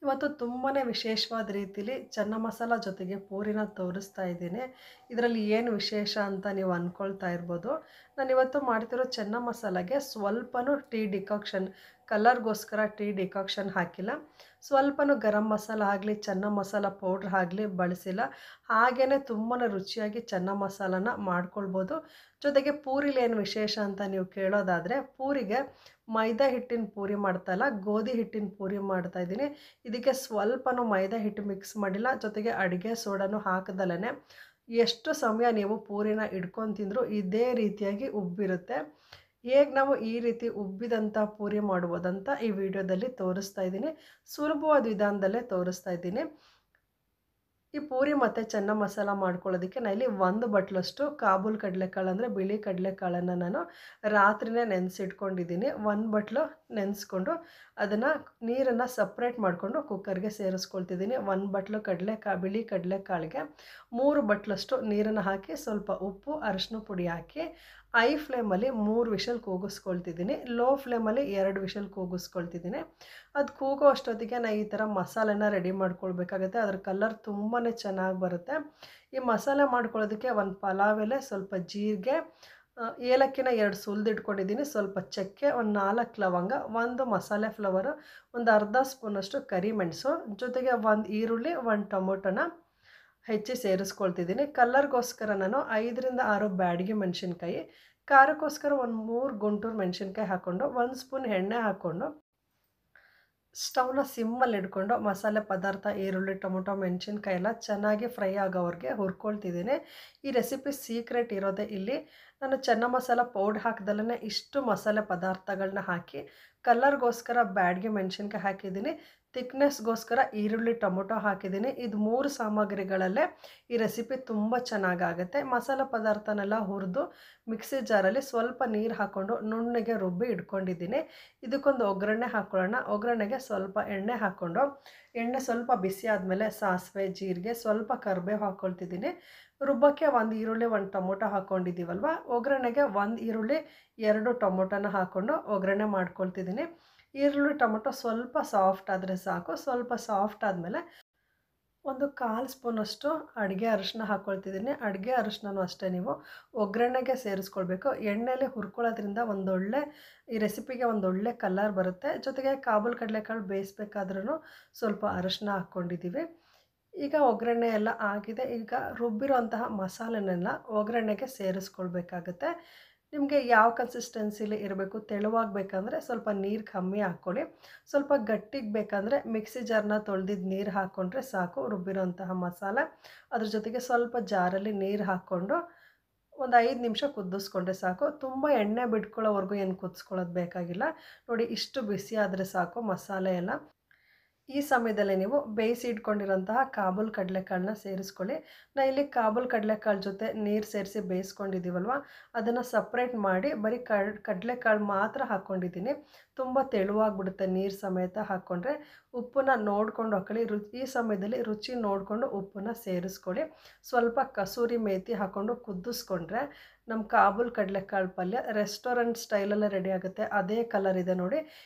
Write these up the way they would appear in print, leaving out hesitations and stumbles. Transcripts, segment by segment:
ಇವತ್ತು ತುಂಬಾನೇ ವಿಶೇಷವಾದ ರೀತಿಲಿ ಚೆನ್ನ ಮಸಾಲ ಜೊತೆಗೆ ಪೂರಿನ ತೋರಿಸ್ತಾ ಇದ್ದೀನಿ. ಇದರಲ್ಲಿ ಏನು ವಿಶೇಷ ಅಂತ ನೀವು ಅಂದ್ಕೊಳ್ತಾ ಇರ್ಬೋದು. ನಾನಿವತ್ತು ಮಾಡ್ತಿರೋ ಚೆನ್ನ ಮಸಾಲಾಗೆ ಸ್ವಲ್ಪನೂ ಟೀ ಡಿಕಾಕ್ಷನ್ ಕಲರ್ಗೋಸ್ಕರ ಟೀ ಡಿಕಾಕ್ಷನ್ ಹಾಕಿಲ್ಲ. ಸ್ವಲ್ಪನೂ ಗರಂ ಮಸಾಲ ಆಗಲಿ ಚೆನ್ನ ಮಸಾಲ ಪೌಡ್ರ್ ಆಗಲಿ ಬಳಸಿಲ್ಲ. ಹಾಗೇ ತುಂಬಾ ರುಚಿಯಾಗಿ ಚೆನ್ನ ಮಸಾಲಾನ ಮಾಡ್ಕೊಳ್ಬೋದು. ಜೊತೆಗೆ ಪೂರಿಲಿ ಏನು ವಿಶೇಷ ಅಂತ ನೀವು ಕೇಳೋದಾದರೆ, ಪೂರಿಗೆ ಮೈದಾ ಹಿಟ್ಟಿನ ಪೂರಿ ಮಾಡ್ತಾಯಿಲ್ಲ, ಗೋಧಿ ಹಿಟ್ಟಿನ ಪೂರಿ ಮಾಡ್ತಾಯಿದ್ದೀನಿ. ಇದಕ್ಕೆ ಸ್ವಲ್ಪನೂ ಮೈದಾ ಹಿಟ್ಟು ಮಿಕ್ಸ್ ಮಾಡಿಲ್ಲ, ಜೊತೆಗೆ ಅಡುಗೆ ಸೋಡಾನು ಹಾಕದಲೇ ಎಷ್ಟು ಸಮಯ ನೀವು ಪೂರಿನ ಇಡ್ಕೊಂಡು ತಿಂದರೂ ಇದೇ ರೀತಿಯಾಗಿ ಉಬ್ಬಿರುತ್ತೆ. ಹೇಗೆ ನಾವು ಈ ರೀತಿ ಉಬ್ಬಿದಂಥ ಪೂರಿ ಮಾಡ್ಬೋದಂತ ಈ ವಿಡಿಯೋದಲ್ಲಿ ತೋರಿಸ್ತಾ ಇದ್ದೀನಿ. ಸುಲಭವಾದ ವಿಧಾನದಲ್ಲೇ ತೋರಿಸ್ತಾ ಇದ್ದೀನಿ. ಈ ಪೂರಿ ಮತ್ತು ಚೆನ್ನ ಮಸಾಲ ಮಾಡ್ಕೊಳ್ಳೋದಕ್ಕೆ ನಾನಿಲ್ಲಿ 1 ಬಟ್ಲಷ್ಟು ಕಾಬೂಲ್ ಕಡಲೆಕಾಳು ಅಂದರೆ ಬಿಳಿ ಕಡಲೆಕಾಳನ್ನು ನಾನು ರಾತ್ರಿನೇ ನೆನೆಸಿಟ್ಕೊಂಡಿದ್ದೀನಿ. 1 ಬಟ್ಲು ನೆನೆಸ್ಕೊಂಡು ಅದನ್ನು ನೀರನ್ನು ಸಪ್ರೇಟ್ ಮಾಡಿಕೊಂಡು ಕುಕ್ಕರ್ಗೆ ಸೇರಿಸ್ಕೊಳ್ತಿದ್ದೀನಿ. 1 ಬಟ್ಲು ಬಿಳಿ ಕಡಲೆಕಾಳಿಗೆ 3 ಬಟ್ಲಷ್ಟು ನೀರನ್ನು ಹಾಕಿ ಸ್ವಲ್ಪ ಉಪ್ಪು ಅರಿಶಿನ ಪುಡಿ ಹಾಕಿ ಹೈ ಫ್ಲೇಮಲ್ಲಿ 3 ವಿಷಲ್ ಕೂಗಿಸ್ಕೊಳ್ತಿದ್ದೀನಿ. ಲೋ ಫ್ಲೇಮಲ್ಲಿ 2 ವಿಷಲ್ ಕೂಗಿಸ್ಕೊಳ್ತಿದ್ದೀನಿ. ಅದು ಕೂಗೋ ಅಷ್ಟೊತ್ತಿಗೆ ನಾನು ಈ ಥರ ಮಸಾಲೆನ ರೆಡಿ ಮಾಡ್ಕೊಳ್ಬೇಕಾಗುತ್ತೆ. ಅದ್ರ ಕಲರ್ ತುಂಬಾ ಚೆನ್ನಾಗಿ ಬರುತ್ತೆ. ಈ ಮಸಾಲೆ ಮಾಡ್ಕೊಳ್ಳೋದಕ್ಕೆ ಒಂದು ಪಲಾವ್ ಎಲೆ, ಸ್ವಲ್ಪ ಜೀರಿಗೆ, ಏಲಕ್ಕಿನ 2 ಸುಲಿದಿಟ್ಕೊಂಡಿದ್ದೀನಿ, ಸ್ವಲ್ಪ ಚಕ್ಕೆ, ಒಂದು 4 ಲವಂಗ, 1 ಮಸಾಲೆ ಫ್ಲವರು, ಒಂದು ಅರ್ಧ ಸ್ಪೂನಷ್ಟು ಕರಿಮೆಣಸು, ಜೊತೆಗೆ 1 ಈರುಳ್ಳಿ, 1 ಟೊಮೊಟೊನ ಹೆಚ್ಚಿ ಸೇರಿಸ್ಕೊಳ್ತಿದ್ದೀನಿ. ಕಲ್ಲರ್ಗೋಸ್ಕರ ನಾನು 5ರಿಂದ 6 ಬ್ಯಾಡಗಿ ಮೆಣಸಿನ್ಕಾಯಿ, ಖಾರಕ್ಕೋಸ್ಕರ ಒಂದು 3 ಗುಂಟೂರು ಮೆಣಸಿನ್ಕಾಯಿ ಹಾಕ್ಕೊಂಡು 1 ಸ್ಪೂನ್ ಎಣ್ಣೆ ಹಾಕ್ಕೊಂಡು ಸ್ಟವ್ನ ಸಿಮ್ಮಲ್ಲಿ ಇಟ್ಕೊಂಡು ಮಸಾಲೆ ಪದಾರ್ಥ ಈರುಳ್ಳಿ ಟೊಮೊಟೊ ಮೆಣಸಿನ್ಕಾಯಿ ಎಲ್ಲ ಚೆನ್ನಾಗಿ ಫ್ರೈ ಆಗೋವರೆಗೆ ಹುರ್ಕೊಳ್ತಿದ್ದೀನಿ. ಈ ರೆಸಿಪಿ ಸೀಕ್ರೆಟ್ ಇರೋದೇ ಇಲ್ಲಿ. ನಾನು ಚೆನ್ನ ಮಸಾಲ ಪೌಡ್ರ್ ಹಾಕ್ದಲೇ ಇಷ್ಟು ಮಸಾಲೆ ಪದಾರ್ಥಗಳನ್ನ ಹಾಕಿ ಕಲರ್ಗೋಸ್ಕರ ಬ್ಯಾಡಗಿ ಮೆಣಸಿನ್ಕಾಯಿ ಹಾಕಿದ್ದೀನಿ, ಥಿಕ್ನೆಸ್ಗೋಸ್ಕರ ಈರುಳ್ಳಿ ಟೊಮೊಟೊ ಹಾಕಿದ್ದೀನಿ. ಇದು 3 ಸಾಮಗ್ರಿಗಳಲ್ಲೇ ಈ ರೆಸಿಪಿ ತುಂಬ ಚೆನ್ನಾಗಾಗುತ್ತೆ. ಮಸಾಲೆ ಪದಾರ್ಥನೆಲ್ಲ ಹುರಿದು ಮಿಕ್ಸಿ ಜಾರಲ್ಲಿ ಸ್ವಲ್ಪ ನೀರು ಹಾಕ್ಕೊಂಡು ನುಣ್ಣಗೆ ರುಬ್ಬಿ ಇಟ್ಕೊಂಡಿದ್ದೀನಿ. ಇದಕ್ಕೊಂದು ಒಗ್ಗರಣೆ ಹಾಕ್ಕೊಳ್ಳೋಣ. ಒಗ್ಗರಣೆಗೆ ಸ್ವಲ್ಪ ಎಣ್ಣೆ ಹಾಕ್ಕೊಂಡು, ಎಣ್ಣೆ ಸ್ವಲ್ಪ ಬಿಸಿ ಆದಮೇಲೆ ಸಾಸಿವೆ, ಜೀರಿಗೆ, ಸ್ವಲ್ಪ ಕರಿಬೇವು ಹಾಕ್ಕೊಳ್ತಿದ್ದೀನಿ. ರುಬ್ಬಕ್ಕೆ 1 ಈರುಳ್ಳಿ 1 ಟೊಮೊಟೊ ಹಾಕ್ಕೊಂಡಿದ್ದೀವಲ್ವ, ಒಗ್ಗರಣೆಗೆ 1 ಈರುಳ್ಳಿ 2 ಟೊಮೊಟೊನ ಹಾಕ್ಕೊಂಡು ಒಗ್ಗರಣೆ ಮಾಡ್ಕೊಳ್ತಿದ್ದೀನಿ. ಈರುಳ್ಳಿ ಟೊಮೊಟೊ ಸ್ವಲ್ಪ ಸಾಫ್ಟ್ ಆದರೆ ಸಾಕು. ಸ್ವಲ್ಪ ಸಾಫ್ಟ್ ಆದಮೇಲೆ ಒಂದು 1/4 ಸ್ಪೂನಷ್ಟು ಅಡುಗೆ ಅರಿಶಿನ ಹಾಕ್ಕೊಳ್ತಿದ್ದೀನಿ. ಅಡುಗೆ ಅರಿಶಿನೂ ಅಷ್ಟೇ ನೀವು ಒಗ್ಗರಣೆಗೆ ಸೇರಿಸ್ಕೊಳ್ಬೇಕು. ಎಣ್ಣೆಯಲ್ಲಿ ಹುರ್ಕೊಳ್ಳೋದ್ರಿಂದ ಈ ರೆಸಿಪಿಗೆ ಒಂದೊಳ್ಳೆ ಕಲರ್ ಬರುತ್ತೆ. ಜೊತೆಗೆ ಕಾಬೂಲ್ ಕಡಲೆಕಾಳು ಬೇಯಿಸ್ಬೇಕಾದ್ರೂ ಸ್ವಲ್ಪ ಅರಿಶಿನ ಹಾಕ್ಕೊಂಡಿದ್ದೀವಿ. ಈಗ ಒಗ್ಗರಣೆ ಎಲ್ಲ ಆಗಿದೆ. ಈಗ ರುಬ್ಬಿರೋಂತಹ ಮಸಾಲೆನೆಲ್ಲ ಒಗ್ಗರಣೆಗೆ ಸೇರಿಸ್ಕೊಳ್ಬೇಕಾಗತ್ತೆ. ನಿಮಗೆ ಯಾವ ಕನ್ಸಿಸ್ಟೆನ್ಸಿಲಿ ಇರಬೇಕು, ತೆಳುವಾಗಬೇಕಂದ್ರೆ ಸ್ವಲ್ಪ ನೀರು ಕಮ್ಮಿ ಹಾಕ್ಕೊಳ್ಳಿ. ಸ್ವಲ್ಪ ಗಟ್ಟಿಗೆ ಬೇಕಂದರೆ ಮಿಕ್ಸಿ ಜಾರ್ನ ತೊಳೆದಿದ್ದು ನೀರು ಹಾಕ್ಕೊಂಡ್ರೆ ಸಾಕು. ರುಬ್ಬಿರೋಂತಹ ಮಸಾಲೆ ಅದ್ರ ಜೊತೆಗೆ ಸ್ವಲ್ಪ ಜಾರಲ್ಲಿ ನೀರು ಹಾಕ್ಕೊಂಡು ಒಂದು 5 ನಿಮಿಷ ಕುದಿಸ್ಕೊಂಡ್ರೆ ಸಾಕು. ತುಂಬ ಎಣ್ಣೆ ಬಿಟ್ಕೊಳ್ಳೋವರೆಗೂ ಏನು ಕುದಿಸ್ಕೊಳ್ಳೋದು ಬೇಕಾಗಿಲ್ಲ. ನೋಡಿ, ಇಷ್ಟು ಬಿಸಿ ಆದರೆ ಸಾಕು ಮಸಾಲೆ ಎಲ್ಲ. ಈ ಸಮಯದಲ್ಲಿ ನೀವು ಬೇಯಿಸಿ ಇಟ್ಕೊಂಡಿರೋಂತಹ ಕಾಬೂಲ್ ಕಡಲೆಕಾಳನ್ನ ಸೇರಿಸ್ಕೊಳ್ಳಿ. ನಾನು ಇಲ್ಲಿ ಕಾಬೂಲ್ ಕಡಲೆಕಾಳು ಜೊತೆ ನೀರು ಸೇರಿಸಿ ಬೇಯಿಸ್ಕೊಂಡಿದ್ದೀವಲ್ವ, ಅದನ್ನು ಸಪ್ರೇಟ್ ಮಾಡಿ ಬರೀ ಕಡಲೆಕಾಳು ಮಾತ್ರ ಹಾಕ್ಕೊಂಡಿದ್ದೀನಿ. ತುಂಬ ತೆಳುವಾಗಿಬಿಡುತ್ತೆ ನೀರು ಸಮೇತ ಹಾಕ್ಕೊಂಡ್ರೆ. ಉಪ್ಪನ್ನ ನೋಡ್ಕೊಂಡು ಹಾಕೊಳ್ಳಿ. ಈ ಸಮಯದಲ್ಲಿ ರುಚಿ ನೋಡಿಕೊಂಡು ಉಪ್ಪನ್ನ ಸೇರಿಸ್ಕೊಳ್ಳಿ. ಸ್ವಲ್ಪ ಕಸೂರಿ ಮೇಥಿ ಹಾಕ್ಕೊಂಡು ಕುದಿಸ್ಕೊಂಡ್ರೆ ನಮ್ಮ ಕಾಬೂಲ್ ಕಡಲೆಕಾಳು ಪಲ್ಯ ರೆಸ್ಟೋರೆಂಟ್ ಸ್ಟೈಲಲ್ಲೇ ರೆಡಿ ಆಗುತ್ತೆ. ಅದೇ ಕಲರ್ ಇದೆ ನೋಡಿ.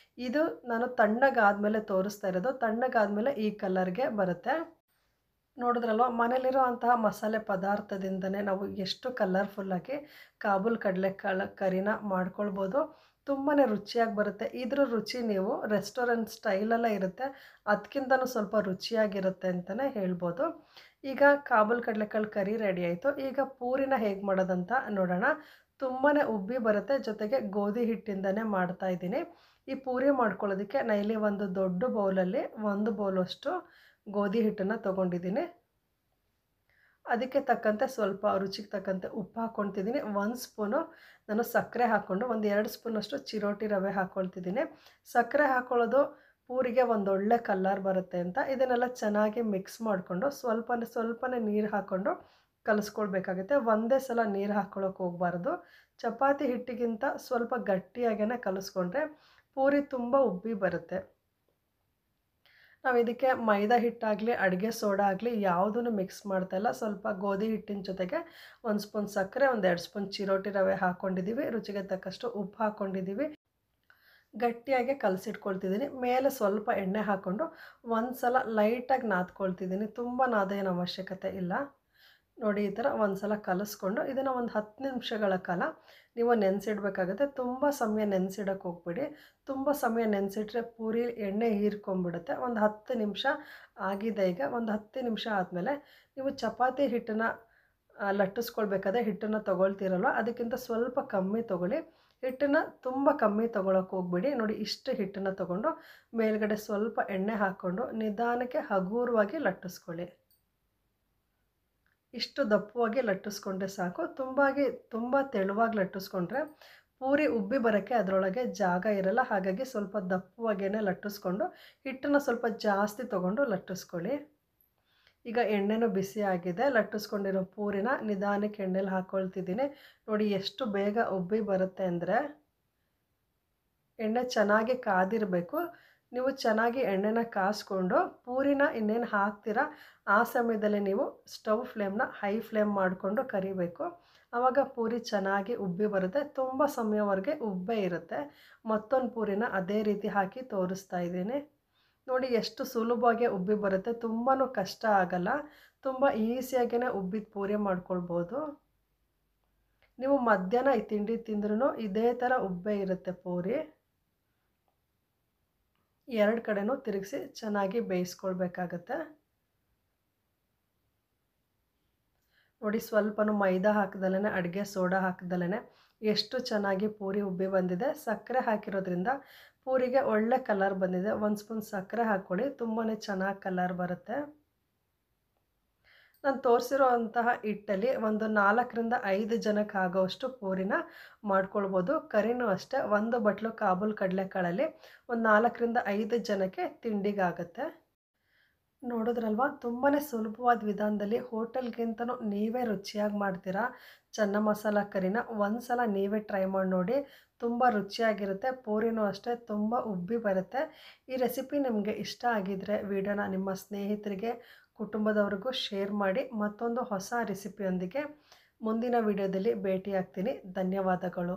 ಇದು ನಾನು ತಣ್ಣಗಾದ್ಮೇಲೆ ತೋರಿಸ್ತಾ ಇರೋದು. ತಣ್ಣಗಾದ್ಮೇಲೆ ಈ ಕಲರ್ಗೆ ಬರುತ್ತೆ. ನೋಡಿದ್ರಲ್ವ, ಮನೇಲಿರೋ ಅಂತಹ ಮಸಾಲೆ ಪದಾರ್ಥದಿಂದನೇ ನಾವು ಎಷ್ಟು ಕಲರ್ಫುಲ್ಲಾಗಿ ಕಾಬೂಲ್ ಕಡಲೆಕಾಳು ಕರಿನ ಮಾಡ್ಕೊಳ್ಬೋದು. ತುಂಬಾ ರುಚಿಯಾಗಿ ಬರುತ್ತೆ. ಇದ್ರ ರುಚಿ ನೀವು ರೆಸ್ಟೋರೆಂಟ್ ಸ್ಟೈಲಲ್ಲೇ ಇರುತ್ತೆ, ಅದಕ್ಕಿಂತನೂ ಸ್ವಲ್ಪ ರುಚಿಯಾಗಿರುತ್ತೆ ಅಂತಲೇ ಹೇಳ್ಬೋದು. ಈಗ ಕಾಬೂಲ್ ಕಡಲೆಕಾಳು ಕರಿ ರೆಡಿ ಆಯಿತು. ಈಗ ಪೂರಿನ ಹೇಗೆ ಮಾಡೋದಂತ ನೋಡೋಣ. ತುಂಬಾ ಉಬ್ಬಿ ಬರುತ್ತೆ, ಜೊತೆಗೆ ಗೋಧಿ ಹಿಟ್ಟಿಂದನೇ ಮಾಡ್ತಾಯಿದ್ದೀನಿ. ಈ ಪೂರಿ ಮಾಡ್ಕೊಳ್ಳೋದಕ್ಕೆ ನಾನು ಇಲ್ಲಿ ಒಂದು ದೊಡ್ಡ ಬೌಲಲ್ಲಿ 1 ಬೌಲಷ್ಟು ಗೋಧಿ ಹಿಟ್ಟನ್ನು ತೊಗೊಂಡಿದ್ದೀನಿ. ಅದಕ್ಕೆ ತಕ್ಕಂತೆ ಸ್ವಲ್ಪ ರುಚಿಗೆ ತಕ್ಕಂತೆ ಉಪ್ಪು ಹಾಕ್ಕೊಳ್ತಿದ್ದೀನಿ. 1 ಸ್ಪೂನು ನಾನು ಸಕ್ಕರೆ ಹಾಕ್ಕೊಂಡು ಒಂದು 2 ಸ್ಪೂನಷ್ಟು ಚಿರೋಟಿ ರವೆ ಹಾಕ್ಕೊಳ್ತಿದ್ದೀನಿ. ಸಕ್ಕರೆ ಹಾಕ್ಕೊಳ್ಳೋದು ಪೂರಿಗೆ ಒಂದೊಳ್ಳೆ ಕಲರ್ ಬರುತ್ತೆ ಅಂತ. ಇದನ್ನೆಲ್ಲ ಚೆನ್ನಾಗಿ ಮಿಕ್ಸ್ ಮಾಡಿಕೊಂಡು ಸ್ವಲ್ಪನೇ ನೀರು ಹಾಕ್ಕೊಂಡು ಕಲಿಸ್ಕೊಳ್ಬೇಕಾಗುತ್ತೆ. ಒಂದೇ ಸಲ ನೀರು ಹಾಕ್ಕೊಳ್ಳೋಕೆ ಹೋಗಬಾರ್ದು. ಚಪಾತಿ ಹಿಟ್ಟಿಗಿಂತ ಸ್ವಲ್ಪ ಗಟ್ಟಿಯಾಗೇ ಕಲಿಸ್ಕೊಂಡ್ರೆ ಪೂರಿ ತುಂಬ ಉಬ್ಬಿ ಬರುತ್ತೆ. ನಾವು ಇದಕ್ಕೆ ಮೈದಾ ಹಿಟ್ಟಾಗಲಿ ಅಡುಗೆ ಸೋಡಾ ಆಗಲಿ ಯಾವುದನ್ನು ಮಿಕ್ಸ್ ಮಾಡ್ತಾಯಿಲ್ಲ. ಸ್ವಲ್ಪ ಗೋಧಿ ಹಿಟ್ಟಿನ ಜೊತೆಗೆ 1 ಸ್ಪೂನ್ ಸಕ್ಕರೆ, ಒಂದು 2 ಸ್ಪೂನ್ ಚಿರೋಟಿ ರವೆ ಹಾಕ್ಕೊಂಡಿದ್ದೀವಿ. ರುಚಿಗೆ ತಕ್ಕಷ್ಟು ಉಪ್ಪು ಹಾಕ್ಕೊಂಡಿದ್ದೀವಿ. ಗಟ್ಟಿಯಾಗಿ ಕಲಸಿಟ್ಕೊಳ್ತಿದ್ದೀನಿ. ಮೇಲೆ ಸ್ವಲ್ಪ ಎಣ್ಣೆ ಹಾಕ್ಕೊಂಡು ಒಂದು ಸಲ ಲೈಟಾಗಿ ನಾದ್ಕೊಳ್ತಿದ್ದೀನಿ. ತುಂಬ ನಾದೇನು ಅವಶ್ಯಕತೆ ಇಲ್ಲ. ನೋಡಿ ಈ ಥರ ಒಂದು ಸಲ ಕಲಿಸ್ಕೊಂಡು ಇದನ್ನು ಒಂದು 10 ನಿಮಿಷಗಳ ಕಾಲ ನೀವು ನೆನೆಸಿಡ್ಬೇಕಾಗುತ್ತೆ. ತುಂಬ ಸಮಯ ನೆನೆಸಿಡೋಕ್ಕೆ ಹೋಗ್ಬೇಡಿ. ತುಂಬ ಸಮಯ ನೆನೆಸಿಟ್ರೆ ಪೂರಿ ಎಣ್ಣೆ ಹೀರ್ಕೊಂಡ್ಬಿಡುತ್ತೆ. ಒಂದು 10 ನಿಮಿಷ ಆಗಿದೆ. ಈಗ ಒಂದು 10 ನಿಮಿಷ ಆದಮೇಲೆ ನೀವು ಚಪಾತಿ ಹಿಟ್ಟನ್ನು ಲಟ್ಟಿಸ್ಕೊಳ್ಬೇಕಾದ್ರೆ ಹಿಟ್ಟನ್ನು ತೊಗೊಳ್ತೀರಲ್ವ, ಅದಕ್ಕಿಂತ ಸ್ವಲ್ಪ ಕಮ್ಮಿ ತೊಗೊಳ್ಳಿ. ಹಿಟ್ಟನ್ನು ತುಂಬ ಕಮ್ಮಿ ತೊಗೊಳಕ್ಕೆ ಹೋಗ್ಬೇಡಿ. ನೋಡಿ ಇಷ್ಟು ಹಿಟ್ಟನ್ನು ತೊಗೊಂಡು ಮೇಲ್ಗಡೆ ಸ್ವಲ್ಪ ಎಣ್ಣೆ ಹಾಕ್ಕೊಂಡು ನಿಧಾನಕ್ಕೆ ಹಗುರವಾಗಿ ಲಟ್ಟಿಸ್ಕೊಳ್ಳಿ. ಇಷ್ಟು ದಪ್ಪವಾಗಿ ಲಟ್ಟಿಸ್ಕೊಂಡ್ರೆ ಸಾಕು. ತುಂಬ ತೆಳುವಾಗಿ ಲಟ್ಟಿಸ್ಕೊಂಡ್ರೆ ಪೂರಿ ಉಬ್ಬಿ ಬರೋಕ್ಕೆ ಅದರೊಳಗೆ ಜಾಗ ಇರಲ್ಲ. ಹಾಗಾಗಿ ಸ್ವಲ್ಪ ದಪ್ಪವಾಗೇ ಲಟ್ಟಿಸ್ಕೊಂಡು ಹಿಟ್ಟನ್ನು ಸ್ವಲ್ಪ ಜಾಸ್ತಿ ತೊಗೊಂಡು ಲಟ್ಟಿಸ್ಕೊಳ್ಳಿ. ಈಗ ಎಣ್ಣೆನೂ ಬಿಸಿ ಆಗಿದೆ. ಲಟ್ಟಿಸ್ಕೊಂಡಿರೋ ಪೂರಿನ ನಿಧಾನಕ್ಕೆ ಎಣ್ಣೆಲಿ ಹಾಕ್ಕೊಳ್ತಿದ್ದೀನಿ. ನೋಡಿ ಎಷ್ಟು ಬೇಗ ಉಬ್ಬಿ ಬರುತ್ತೆ ಅಂದರೆ, ಎಣ್ಣೆ ಚೆನ್ನಾಗಿ ಕಾದಿರಬೇಕು. ನೀವು ಚೆನ್ನಾಗಿ ಎಣ್ಣೆನ ಕಾಸ್ಕೊಂಡು ಪೂರಿನ ಇನ್ನೇನು ಹಾಕ್ತೀರಾ ಆ ಸಮಯದಲ್ಲಿ ನೀವು ಸ್ಟವ್ ಫ್ಲೇಮ್ನ ಹೈ ಫ್ಲೇಮ್ ಮಾಡಿಕೊಂಡು ಕರಿಬೇಕು. ಆವಾಗ ಪೂರಿ ಚೆನ್ನಾಗಿ ಉಬ್ಬಿ ಬರುತ್ತೆ. ತುಂಬ ಸಮಯವರೆಗೆ ಉಬ್ಬೇ ಇರುತ್ತೆ. ಮತ್ತೊಂದು ಪೂರಿನ ಅದೇ ರೀತಿ ಹಾಕಿ ತೋರಿಸ್ತಾ ಇದ್ದೀನಿ. ನೋಡಿ ಎಷ್ಟು ಸುಲಭವಾಗಿ ಉಬ್ಬಿ ಬರುತ್ತೆ. ತುಂಬಾ ಕಷ್ಟ ಆಗಲ್ಲ. ತುಂಬ ಈಸಿಯಾಗೇ ಉಬ್ಬಿದ ಪೂರಿ ಮಾಡ್ಕೊಳ್ಬೋದು. ನೀವು ಮಧ್ಯಾಹ್ನ ಈ ತಿಂಡಿ ತಿಂದ್ರೂ ಇದೇ ಥರ ಉಬ್ಬೇ ಇರುತ್ತೆ ಪೂರಿ. 2 ಕಡೆನೂ ತಿರುಗಿಸಿ ಚೆನ್ನಾಗಿ ಬೇಯಿಸ್ಕೊಳ್ಬೇಕಾಗತ್ತೆ. ನೋಡಿ ಸ್ವಲ್ಪನೂ ಮೈದಾ ಹಾಕ್ದಲೇ, ಅಡುಗೆ ಸೋಡಾ ಹಾಕ್ದಲೇ ಎಷ್ಟು ಚೆನ್ನಾಗಿ ಪೂರಿ ಉಬ್ಬಿ ಬಂದಿದೆ. ಸಕ್ಕರೆ ಹಾಕಿರೋದ್ರಿಂದ ಪೂರಿಗೆ ಒಳ್ಳೆ ಕಲರ್ ಬಂದಿದೆ. 1 ಸ್ಪೂನ್ ಸಕ್ಕರೆ ಹಾಕ್ಕೊಳ್ಳಿ, ತುಂಬಾ ಚೆನ್ನಾಗಿ ಕಲರ್ ಬರುತ್ತೆ. ನಾನು ತೋರಿಸಿರೋ ಅಂತಹ ಹಿಟ್ಟಲ್ಲಿ ಒಂದು 4ರಿಂದ 5 ಜನಕ್ಕೆ ಆಗೋವಷ್ಟು ಪೂರಿನ ಮಾಡ್ಕೊಳ್ಬೋದು. ಕರಿನೂ ಅಷ್ಟೇ, 1 ಬಟ್ಲು ಕಾಬೂಲ್ ಕಡಲೆಕಾಳಲ್ಲಿ ಒಂದು 4ರಿಂದ 5 ಜನಕ್ಕೆ ತಿಂಡಿಗಾಗುತ್ತೆ. ನೋಡಿದ್ರಲ್ವ, ತುಂಬಾ ಸುಲಭವಾದ ವಿಧಾನದಲ್ಲಿ ಹೋಟೆಲ್ಗಿಂತನೂ ನೀವೇ ರುಚಿಯಾಗಿ ಮಾಡ್ತೀರಾ ಚೆನ್ನ ಮಸಾಲ ಕರಿನ. ಒಂದು ಸಲ ನೀವೇ ಟ್ರೈ ಮಾಡಿ ನೋಡಿ, ತುಂಬ ರುಚಿಯಾಗಿರುತ್ತೆ. ಪೂರಿನೂ ಅಷ್ಟೇ ತುಂಬ ಉಬ್ಬಿ ಬರುತ್ತೆ. ಈ ರೆಸಿಪಿ ನಿಮಗೆ ಇಷ್ಟ ಆಗಿದ್ದರೆ ವಿಡಿಯೋನ ನಿಮ್ಮ ಸ್ನೇಹಿತರಿಗೆ, ಕುಟುಂಬದವ್ರಿಗೂ ಶೇರ್ ಮಾಡಿ. ಮತ್ತೊಂದು ಹೊಸ ರೆಸಿಪಿಯೊಂದಿಗೆ ಮುಂದಿನ ವಿಡಿಯೋದಲ್ಲಿ ಭೇಟಿಯಾಗ್ತೀನಿ. ಧನ್ಯವಾದಗಳು.